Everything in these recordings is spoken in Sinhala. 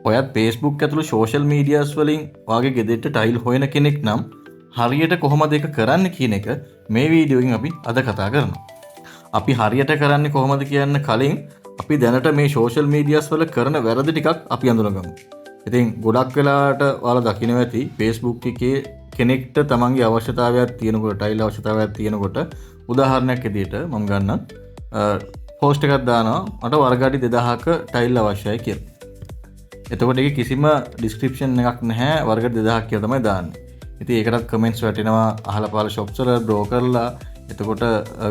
ඔයත් Facebook ඇතුළු සෝෂල් මීඩියාස් වලින් ඔයාගේ ගෙදරට ටයිල් හොයන කෙනෙක් නම් හරියට කොහොමද ඒක කරන්න කියන එක මේ වීඩියෝවෙන් අපි අද කතා කරනවා. අපි හරියට කරන්නේ කොහොමද කියන්න කලින් අපි දැනට මේ සෝෂල් මීඩියාස් වල කරන වැරදි ටිකක් අපි අඳුනගමු. ඉතින් ගොඩක් වෙලාවට ඔයාලා දකින්න ඇති Facebook එකේ කෙනෙක්ට තමන්ගේ අවශ්‍යතාවයක් තියෙනකොට ටයිල් අවශ්‍යතාවයක් තියෙනකොට උදාහරණයක් විදිහට මම ගන්නම් පෝස්ට් එකක් දානවා මට වර්ගාඩි 2000ක ටයිල් අවශ්‍යයි කියලා. එතකොට ඒක කිසිම ඩිස්ක්‍රිප්ෂන් එකක් නැහැ වර්ගාඩි 2000ක් කියලා තමයි දාන්නේ. ඉතින් ඒකටත් කමෙන්ට්ස් වැටෙනවා අහලා පහලා shops වල බ්‍රෝකර්ලා එතකොට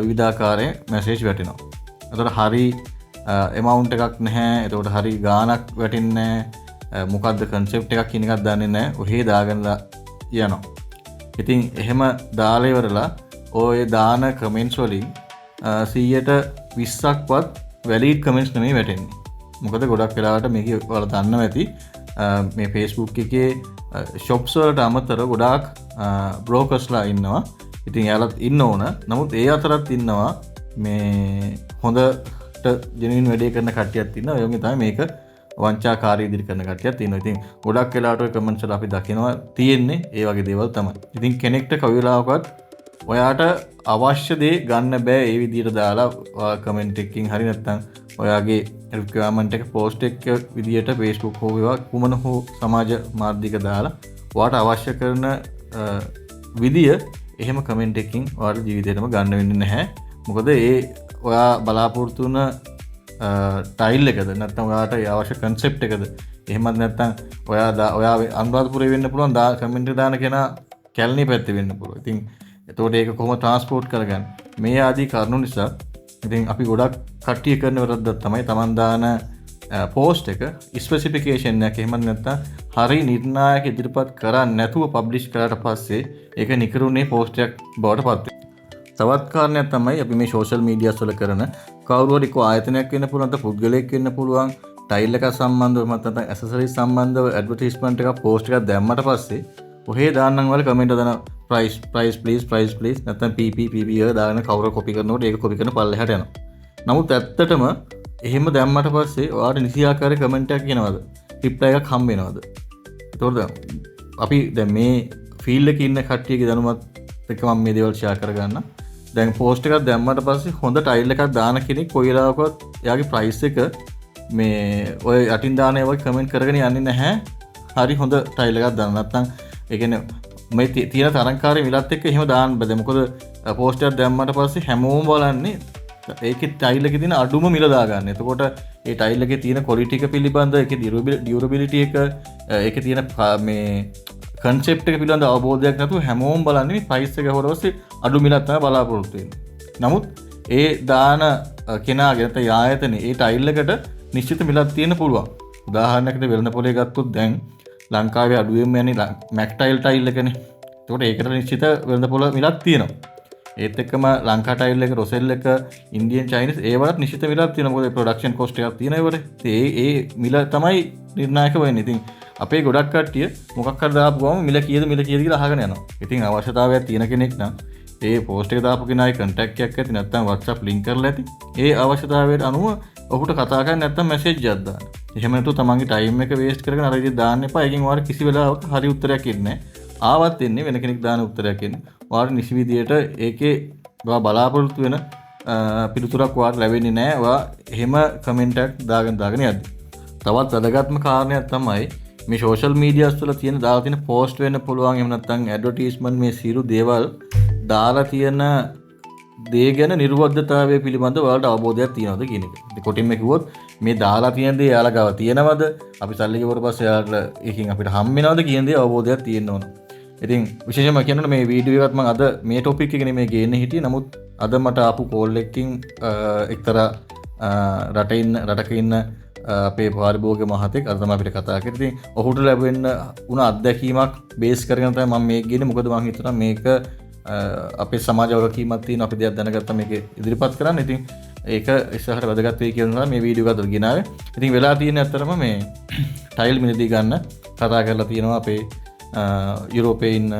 විවිධාකාරයේ මැසේජ් වැටෙනවා. එතකොට හරි amount එකක් නැහැ. එතකොට හරි ගාණක් වැටෙන්නේ නැහැ. මොකද්ද concept එකක් කියන එකක් දන්නේ නැහැ. ඔහේ දාගෙන යනවා. ඉතින් එහෙම දාලා ඉවරලා ඔය දාන කමෙන්ට්ස් වලින් 120ක්වත් වැලිඩ් කමෙන්ට්ස් නෙමෙයි වැටෙන්නේ. මොකද ගොඩක් වෙලාවට මේක ඔයාලා දන්නවා ඇති මේ Facebook එකේ shops වලට අමතර ගොඩාක් බ්‍රෝකර්ස්ලා ඉන්නවා. ඉතින් එයාලත් ඉන්න ඕන. නමුත් ඒ අතරත් ඉන්නවා මේ හොඳට ජෙනුයින් වැඩේ කරන කට්ටියක් ඉන්නවා. ඒ වගේ තමයි මේක වංචාකාරී ඉදිරි කරන කට්ටියක් ඉන්නවා. ඉතින් ගොඩක් වෙලාවට ඔය කමෙන්ට්ස් වල අපි දකිනවා තියෙන්නේ ඒ වගේ දේවල් තමයි. ඉතින් කෙනෙක්ට කවි වෙලාවකවත් ඔයාට අවශ්‍ය දේ ගන්න බෑ ඒ විදිහට දාලා කමෙන්ට් එකකින් හරි නැත්නම් ඔයාගේ රික්වයර්මන්ට් එක පෝස්ට් එක විදිහට Facebook හෝ වේවා කුමන හෝ සමාජ මාධ්‍යයක දාලා ඔයාට අවශ්‍ය කරන විදිය එහෙම කමෙන්ට් එකකින් ඔයාගේ ජීවිතේටම ගන්න වෙන්නේ නැහැ. මොකද ඒ ඔයා බලාපොරොත්තු වෙන ටයිල් එකද නැත්නම් ඔයාට අවශ්‍ය concept එකද එහෙමත් නැත්නම් ඔයා අනුරාධපුරේ වෙන්න පුළුවන් කමෙන්ට් එක දාන කෙනා කැලණි පැත්තේ වෙන්න පුළුවන්. ඉතින් එතකොට ඒක කොහොම ට්‍රාන්ස්පෝර්ට් කරගන්න මේ ආදී කරුණු නිසා ඉතින් අපි ගොඩක් කට්ටිය කරන වැරද්දක් තමයි Taman දාන පෝස්ට් එක ස්පෙસિෆිකේෂන් එකක් එහෙම නැත්නම් හරි නිර්ණායක ඉදිරිපත් කරන්නේ නැතුව පබ්ලිෂ් කරාට පස්සේ ඒක නිකරුණේ පෝස්ට් එකක් බවට පත් වෙනවා. තවත් කාරණයක් තමයි අපි මේ සෝෂල් මීඩියාස් වල කරන කවුරු හරි ආයතනයක් වෙන්න පුළුවන් නැත්නම් පුද්ගලයෙක් වෙන්න පුළුවන් ටයිල් එක සම්බන්ධව නැත්නම් ඇසසරිස් සම්බන්ධව ඇඩ්වර්ටයිස්මන්ට් එකක් පෝස්ට් එකක් දැම්මට පස්සේ ඔහේ දාන්නම් වල කමෙන්ට් දාන price please නැත්නම් pp දාගෙන කවුරු කොපි කරනකොට ඒක කොපි කරන පල්ලෙහාට යනවා. නමුත් ඇත්තටම එහෙම දැම්මට පස්සේ ඔයාලට නිසියාකාරී කමෙන්ට් එකක් එනවද? රිප්ලයි එකක් හම්බ වෙනවද? ඒතකොට අපි දැන් මේ ෆීල්ඩ් එකේ ඉන්න කට්ටියගේ දැනුමත් එක්ක මම මේ දේවල් ෂෙයා කරගන්න. දැන් පෝස්ට් එකක් දැම්මට පස්සේ හොඳ ටයිල් එකක් දාන කෙනෙක් කොයි වෙලාවකවත් එයාගේ ප්‍රයිස් එක මේ ඔය යටින් දාන ඒවා කමෙන්ට් කරගෙන යන්නේ නැහැ. හරි හොඳ ටයිල් එකක් දාන්න. නැත්නම් ඒ කියන්නේ මේ තියෙන තරංකාරී මිලත් එක්ක එහෙම දාන්න බෑ. මොකද පෝස්ට් එකක් දැම්මට පස්සේ හැමෝම බලන්නේ ඒකේ ටයිල් එකේ තියෙන අඩුම මිල දාගන්න. එතකොට ඒ ටයිල් එකේ තියෙන ක්වොලිටි එක පිළිබඳ ඒකේ ඩියුරබිලිටි එක ඒකේ තියෙන මේ concept එක පිළිබඳ අවබෝධයක් නැතුව හැමෝම බලන්නේ මේ ප්‍රයිස් එක හොරවස්සේ අඩු මිලක් තමයි බලාපොරොත්තු වෙන්නේ. නමුත් ඒ දාන කෙනාගේ නැත්නම් ආයතනේ ඒ ටයිල් එකට නිශ්චිත මිලක් තියෙන්න පුළුවන්. උදාහරණයකට වෙළඳ පොලේ ගත්තොත් දැන් ලංකාවේ අඩුවෙන්ම යන්නේ මැක්ටයිල් ටයිල් එකනේ. ඒකට ඒකට නිශ්චිත වෙළඳ පොළ මිලක් තියෙනවා. ඒත් එක්කම ලංකා ටයිල් එක, රොසෙල් එක, ඉන්දියන් චයිනීස් ඒවලත් නිශ්චිත මිලක් තියෙනවා. මොකද ප්‍රොඩක්ෂන් කොස්ට් එකක් තියෙනවා ඒවට. ඒ මිල තමයි නිර්ණායක වෙන්නේ. ඉතින් අපේ ගොඩක් කට්ටිය මොකක් හරි දාපු ගමන් මිල කීයද කියලා අහගෙන යනවා. ඉතින් අවශ්‍යතාවයක් තියෙන කෙනෙක් නම් ඒ පෝස්ට් එක දාපු කෙනාගේ contact එකක් ඇති නැත්නම් WhatsApp link කරලා ඇති. ඒ අවශ්‍යතාවයට අනුව ඔහුට කතා කරන්න නැත්නම් message එකක් දාන්න. එහෙම නැතුව තමන්ගේ time එක waste කරගෙන අර විදිහට දාන්න එපා. ඒකෙන් ඔයාලට කිසි වෙලාවක හරි උත්තරයක් එන්නේ නැහැ. ආවත් එන්නේ වෙන කෙනෙක් දාන උත්තරයක් එන්නේ. ඔයාලට නිසි විදියට ඒකේ ඔයා බලාපොරොත්තු වෙන පිළිතුරක් ඔයාලට ලැබෙන්නේ නැහැ. ඔයා එහෙම කමෙන්ට් එකක් දාගෙන යද්දි. තවත් වැදගත්ම කාරණයක් තමයි මේ සෝෂල් මීඩියාස් වල තියෙන දාලා තියෙන පෝස්ට් වෙන්න පුළුවන් එහෙම නැත්නම් ඇඩ්වර්ටයිස්මන්ට් මේ සියලු දේවල් දාලා තියෙන දේ ගැන නිර්වද්‍යතාවය පිළිබඳව ඔයාලට අවබෝධයක් තියෙනවද කියන එක. ඉතින් කොටින්ම කිව්වොත් මේ දාලා තියෙන දේ යාලා ගාව තියෙනවද? අපි සල්ලි ගෙවුවට පස්සේ යාලට එකකින් අපිට හම් වෙනවද කියන දේ අවබෝධයක් තියෙන්න ඕන. ඉතින් විශේෂයෙන්ම කියනොත් මේ වීඩියෝ එකත් මම අද මේ ටොපික් එක නෙමෙයි ගේන්නේ හිටියේ. නමුත් අද මට ආපු කෝල් එකකින් එක්තරා රටක ඉන්න අපේ පාරිභෝගික මහතෙක් අද තමයි අපිට කතා කරේ. ඉතින් ඔහුට ලැබෙන්න උන අත්දැකීමක් බේස් කරගෙන තමයි මම මේක ගේන්නේ. මොකද මම හිතනවා මේක අපේ සමාජ වගකීමක් තියෙන අපි දෙයක් දැනගත්තා මේක ඉදිරිපත් කරන්න. ඉතින් ඒක ඉස්සරහට වැදගත් වෙයි කියලා මේ වීඩියෝ එකත් ගෙනාවේ. ඉතින් වෙලා තියෙන්නේ අත්‍තරම මේ ටයිල් මිලදී ගන්න කතා කරලා තියෙනවා අපේ යුරෝපයේ ඉන්න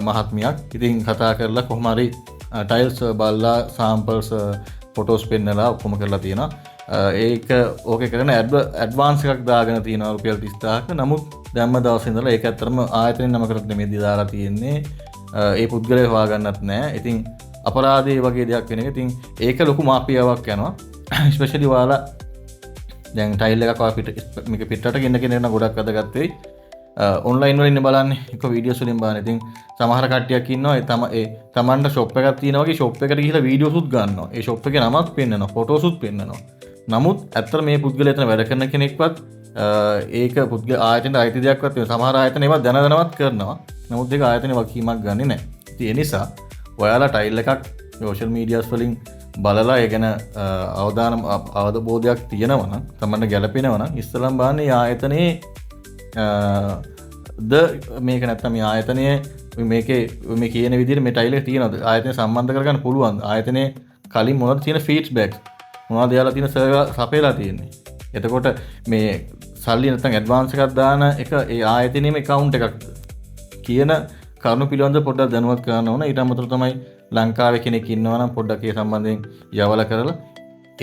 මහත්මියක්. ඉතින් කතා කරලා කොහොම හරි ටයිල්ස් බලලා සාම්පල්ස් ෆොටෝස් පෙන්නලා ඔක්කොම කරලා තියෙනවා. ඒක ඕක කරන ඇඩ්වාන්ස් එකක් දාගෙන තියෙනවා රුපියල් 30000ක. නමුත් දැම්ම දවසේ ඉඳලා ඒක ඇත්තටම ආයතනයේ නමකට නෙමෙයි දාලා තියෙන්නේ. ඒ පුද්ගලයා හොයාගන්නත් නැහැ. ඉතින් අපරාධය වගේ දෙයක් වෙන එක. ඉතින් ඒක ලොකු මාපියාවක් යනවා. ස්පෙෂලි ඔයාලා දැන් ටයිල් එකක් ඔයා මේක පිටරට ගෙන්න කෙනෙක් නම් ගොඩක් වැදගත් වෙයි. ඔන්ලයින් වලින් බලන්නේ එක වීඩියෝස් වලින් බලන්නේ. ඉතින් සමහර කට්ටියක් ඉන්නවා ඒ තමන්ට ෂොප් එකක් තියෙනවා වගේ ෂොප් එකට ගිහිල්ලා වීඩියෝස් උත් ගන්නවා. ඒ ෂොප් එකේ නමක් පෙන්නනවා, ෆොටෝස් උත් පෙන්නනවා. නමුත් ඇත්තට මේ පුද්ගලයා එතන වැඩ කරන කෙනෙක්වත් ඒක පුද්ගල ආයතනයේ අයිති දෙයක්වත් නෙවෙයි. සමහර ආයතන ඒවා දැනවත් කරනවා. නමුත් ඒක ආයතනයේ වකීමක් ගන්නෙ නැහැ. ඉතින් ඒ නිසා ඔයාලා ටයිල් එකක් සෝෂල් මීඩියාස් වලින් බලලා ඒ ගැන අවබෝධයක් තියෙනවා නම් තමන්ට ගැළපෙනවා නම් ඉස්සෙල්ලාම බලන්නේ ආයතනයේ මේක නැත්තම් මේ ආයතනයේ මේකේ මේ කියන විදිහට මේ ටයිල් එක තියෙනවද? ආයතනය සම්බන්ධ කරගන්න පුළුවන්ද? ආයතනයේ කලින් මොනවද තියෙන ෆීඩ්බැක්? මොනවද යාලා තියෙන සර්වර් සපයලා තියෙන්නේ? එතකොට මේ සල්ලි නැත්තම් ඇඩ්වාන්ස් එකක් දාන එක ඒ ආයතනයේම account එකක්ද කියන කරුණු පිළිබඳව පොඩ්ඩක් දැනුවත් කරන්න ඕන. ඊට අමතරව තමයි ලංකාවේ කෙනෙක් ඉන්නවා නම් පොඩ්ඩක් ඒ සම්බන්ධයෙන් යවලා කරලා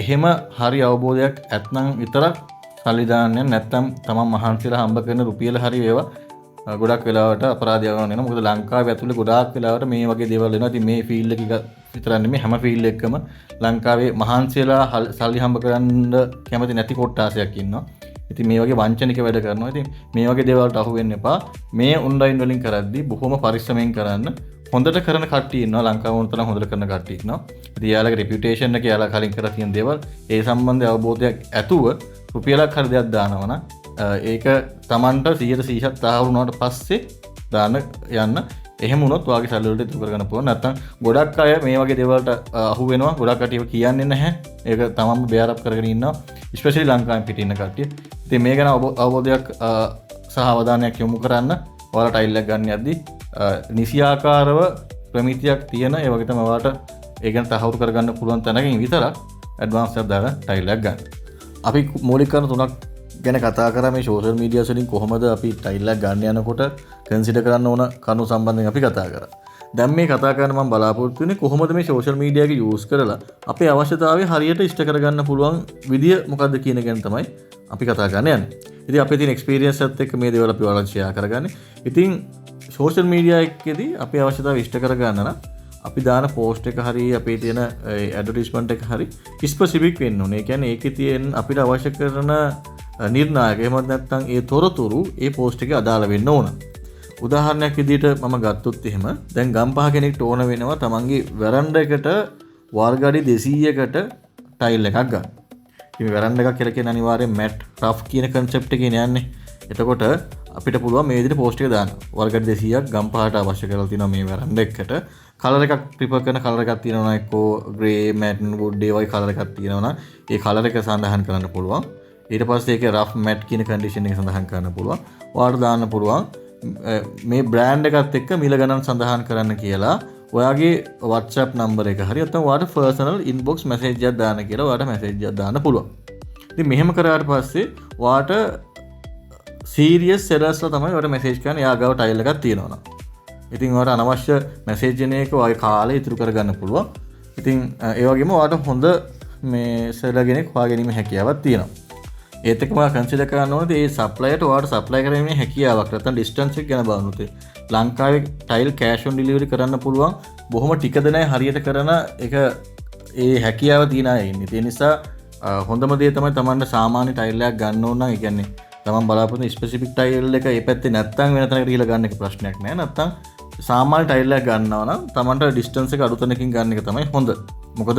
එහෙම හරි අවබෝධයක් ඇත්නම් විතරක් සල්ලි දාන්නේ නැත්නම් තමන් මහන්සිලා හම්බ කරන රුපියල හරි වේවා ගොඩක් වෙලාවට අපරාධයක් වෙනවා. මොකද ලංකාවේ ඇතුලේ ගොඩාක් වෙලාවට මේ වගේ දේවල් වෙනවා. ඉතින් මේ ෆීල්ඩ් එක විතරක් නෙමෙයි හැම ෆීල්ඩ් එකකම ලංකාවේ මහන්සිලා සල්ලි හම්බ කරන්න කැමති නැති කොට්ටාසයක් ඉන්නවා. ඉතින් මේ වගේ වංචනික වැඩ කරනවා. ඉතින් මේ වගේ දේවල්ට අහු වෙන්න එපා. මේ ඔන්ලයින් වලින් කරද්දී බොහොම පරිස්සමෙන් කරන්න. හොඳට කරන කට්ටිය ඉන්නවා. ලංකාවේ උන්තරම් හොඳට කරන කට්ටිය ඉන්නවා. ඉතින් යාළගේ රෙපියුටේෂන් එක යාලා කලින් කරලා තියෙන දේවල් ඒ සම්බන්ධ අවබෝධයක් ඇතුව රුපියලක් හරි දෙයක් දානවා නම් ඒක Tamanට 100%ක් තාහුරු වුණාට පස්සේ දාන්න යන්න. එහෙම වුණොත් ඔයාගේ සල්ලි වලට ඉතුරු කරගන්න පුළුවන්. නැත්තම් ගොඩක් අය මේ වගේ දේවල්ට අහු වෙනවා. ගොඩක් කට්ටිය කියන්නේ නැහැ. ඒක තමන්ම බෙයාර් අප් කරගෙන ඉන්නවා. ස්පෙෂලි ලංකාවෙන් පිට ඉන්න කට්ටිය. ඉතින් මේ ගැන අවබෝධයක් සහ අවධානයක් යොමු කරන්න. ඔයාලා ටයිල් එකක් ගන්න යද්දී නිසියාකාරව ප්‍රමිතියක් තියෙන ඒ වගේ තමයි ඔයාලට ඒ ගැන තහවුරු කරගන්න පුළුවන් තැනකින් විතරක් ඇඩ්වාන්ස් එකක් දාලා ටයිල් එකක් ගන්න. අපි මූලික කරන තුනක් ගැන කතා කරා. මේ සෝෂල් මීඩියාස් වලින් කොහොමද අපි ටයිල් එකක් ගන්න යනකොට කන්සිඩර් කරන්න ඕන කරුණු සම්බන්ධයෙන් අපි කතා කරා. දැන් මේ කතා කරන මම බලාපොරොත්තු වෙන්නේ කොහොමද මේ සෝෂල් මීඩියා එක යූස් කරලා අපේ අවශ්‍යතාවය හරියට ඉෂ්ට කරගන්න පුළුවන් විදිය මොකද්ද කියන ගැන තමයි අපි කතා කරන්න යන්නේ. ඉතින් අපේ තියෙන එක්ස්පීරියන්ස් එකත් එක්ක මේ දේවල් අපි ඔයාලට ෂෙයා කරගන්නේ. ඉතින් සෝෂල් මීඩියා එකේදී අපේ අවශ්‍යතාවය ඉෂ්ට කරගන්න නම් අපි දාන පෝස්ට් එක හරි අපේ තියෙන ඇඩ්වර්ටයිස්මන්ට් එක හරි ස්පෙસિෆික් වෙන්න ඕනේ. ඒ කියන්නේ ඒකේ තියෙන අපිට අවශ්‍ය කරන නිර්ණායක එහෙම නැත්නම් ඒ තොරතුරු ඒ පෝස්ට් එකේ අදාළ වෙන්න ඕන. උදාහරණයක් විදිහට මම ගත්තොත් එහෙම දැන් ගම්පහ කෙනෙක්ට ඕන වෙනවා තමන්ගේ වැරන්ඩ එකට වර්ග අඩි 200කට ටයිල් එකක් ගන්න. ඉතින් වැරන්ඩ එකක් කියලා කියන්නේ අනිවාර්යෙන් මැට් රෆ් කියන කන්සෙප්ට් එකේ යන්නේ. එතකොට අපිට පුළුවන් මේ විදිහට පෝස්ට් එක දාන්න. වර්ග අඩි 200ක් ගම්පහට අවශ්‍ය කරලා තියෙනවා මේ වැරන්ඩ එකට. කලර් එකක් ප්‍රිෆර් කරන කලර් එකක් තියෙනවා එක්කෝ ග්‍රේ මැට් වුඩ් ඒ වගේ කලර් එකක් තියෙනවා නම් ඒ කලර් එක සඳහන් කරන්න පුළුවන්. ඊට පස්සේ ඒක රෆ් මැට් කියන කන්ඩිෂන් එක සඳහන් කරන්න පුළුවන්. ඔයාලට දාන්න පුළුවන් මේ බ්‍රෑන්ඩ් එකත් එක්ක මිල ගණන් සඳහන් කරන්න කියලා ඔයාගේ WhatsApp නම්බර් එක හරි නැත්නම් ඔයාට පර්සනල් ඉන්බොක්ස් මැසේජ් එකක් දාන්න කියලා ඔයාට මැසේජ් එකක් දාන්න පුළුවන්. ඉතින් මෙහෙම කරාට පස්සේ ඔයාට සීරියස් සෙලර්ස්ලා තමයි ඔයාට මැසේජ් කරන්නේ යාගාව ටයිල් එකක් තියෙනවා නම්. ඉතින් ඔයාට අනවශ්‍ය මැසේජ් එන එක ඔයාගේ කාලේ ඉතුරු කරගන්න පුළුවන්. ඉතින් ඒ වගේම ඔයාට හොඳ මේ සෙලර් කෙනෙක් හොයාගැනීමේ හැකියාවක් තියෙනවා. ඒත් එක්කම කන්සිඩර් කරන්න ඕනේ ඒ සප්ලයර්ට ඔයාලට සප්ලයි කිරීමේ හැකියාවක් නැත්නම් ඩිස්ටන්ස් එක ගැන බලනොත් ලංකාවේ ටයිල් කෑෂ් ඔන් ඩිලිවරි කරන්න පුළුවන් බොහොම ටික දෙනයි හරියට කරන එක ඒ හැකියාව තියන අය ඉන්නේ. ඒ නිසා හොඳම දේ තමයි Tamanට සාමාන්‍ය ටයිල් එකක් ගන්න ඕන නම් ඒ කියන්නේ Taman බලාපොරොත්තු ස්පෙસિෆික් ටයිල් එක ඒ පැත්තේ නැත්නම් වෙන තැනකට ගිහලා ගන්න එක ප්‍රශ්නයක් නෑ. නැත්නම් සාමාන්‍ය ටයිල් එකක් ගන්නවා නම් Tamanට ඩිස්ටන්ස් එක අඩු තැනකින් ගන්න එක තමයි හොඳ. මොකද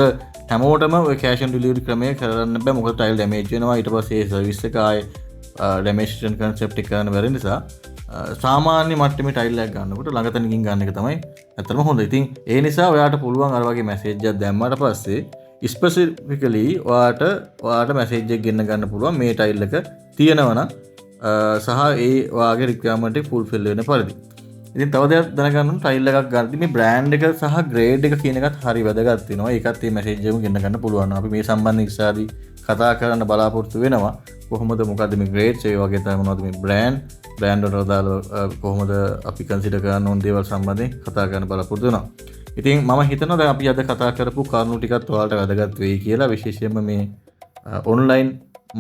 හැමෝටම ඔය කෑෂ් ඔන් ඩිලිවරි ක්‍රමය කරන්න බෑ. මොකද ටයිල් ඩැමේජ් වෙනවා. ඊට පස්සේ ඒ සර්විස් එක ආයේ ඩැමේජ් කන්සෙප්ට් එක කරන්න බැරි නිසා සාමාන්‍ය මට්ටමේ ටයිල් එකක් ගන්නකොට ළඟ තැනකින් ගන්න එක තමයි ඇත්තටම හොඳ. ඉතින් ඒ නිසා ඔයාට පුළුවන් අර වගේ මැසේජ් එකක් දැම්මට පස්සේ ස්පෙસિෆිකලි ඔයාට මැසේජ් එකක් ගෙන්න ගන්න පුළුවන් මේ ටයිල් එක තියෙනවනම් සහ ඒ ඔයාගේ රික්වයර්මන්ට් එක ෆුල්ෆිල් වෙන පරිදි. ඉතින් තව දෙයක් දැනගන්න ඕන ටයිල් එකක් ගන්නදී මේ බ්‍රෑන්ඩ් එක සහ ග්‍රේඩ් එක කියන එකත් හරි වැදගත් වෙනවා. ඒකත් මේ මැසේජ් එකම ගෙන්න ගන්න පුළුවන්. අපි මේ සම්බන්ධයෙන් ඉස්සරහදී කතා කරන්න බලාපොරොත්තු වෙනවා. කොහොමද මොකද්ද මේ ග්‍රේඩ්ස් ඒ වගේ තමයි මොනවද මේ බ්‍රෑන්ඩ් වලට අදාළ කොහොමද අපි කන්සිඩර් කරන්න ඕන දේවල් සම්බන්ධයෙන් කතා කරන්න බලාපොරොත්තු වෙනවා. ඉතින් මම හිතනවා දැන් අපි අද කතා කරපු කරුණු ටිකත් ඔයාලට වැදගත් වෙයි කියලා. විශේෂයෙන්ම මේ ඔන්ලයින්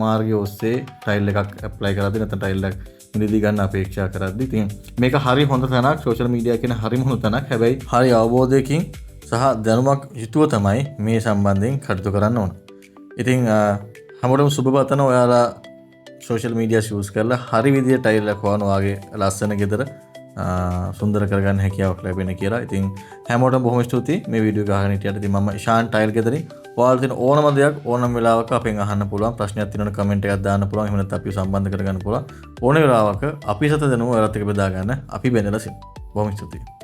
මාර්ගය ඔස්සේ ටයිල් එකක් ඇප්ලයි කරද්දී නැත්නම් ටයිල් එකක් මිලදී ගන්න අපේක්ෂා කරද්දී ඉතින් මේක හරි හොඳ තැනක් සෝෂල් මීඩියා කියන හරිම හොඳ තැනක්. හැබැයි හරි අවබෝධයකින් සහ දැනුමක් යුතුව තමයි මේ සම්බන්ධයෙන් කටයුතු කරන්න ඕන. ඉතින් හැමෝටම සුබ පතන ඔයාලා සෝෂල් මීඩියා යූස් කරලා හරි විදියට ටයිල් එකක් හොයන ඔයාගේ ලස්සන ගෙදර සුන්දර කරගන්න හැකියාවක් ලැබෙන කියලා. ඉතින් හැමෝටම බොහොම ස්තුතියි මේ වීඩියෝ එක අහගෙන හිටියට. ඉතින් මම ශාන් ටයිල් ගෙදරින් ඔයාලා තියෙන ඕනම දෙයක් ඕනම වෙලාවක අපෙන් අහන්න පුළුවන්. ප්‍රශ්නයක් තියෙනවනම් කමෙන්ට් එකක් දාන්න පුළුවන්. එහෙම නැත්නම් අපිව සම්බන්ධ කරගන්න පුළුවන්. ඕන වෙලාවක අපි සත දෙනව ඔයාලත් එක්ක බෙදා ගන්න අපි බැඳලා සිටිනවා. බොහොම ස්තුතියි.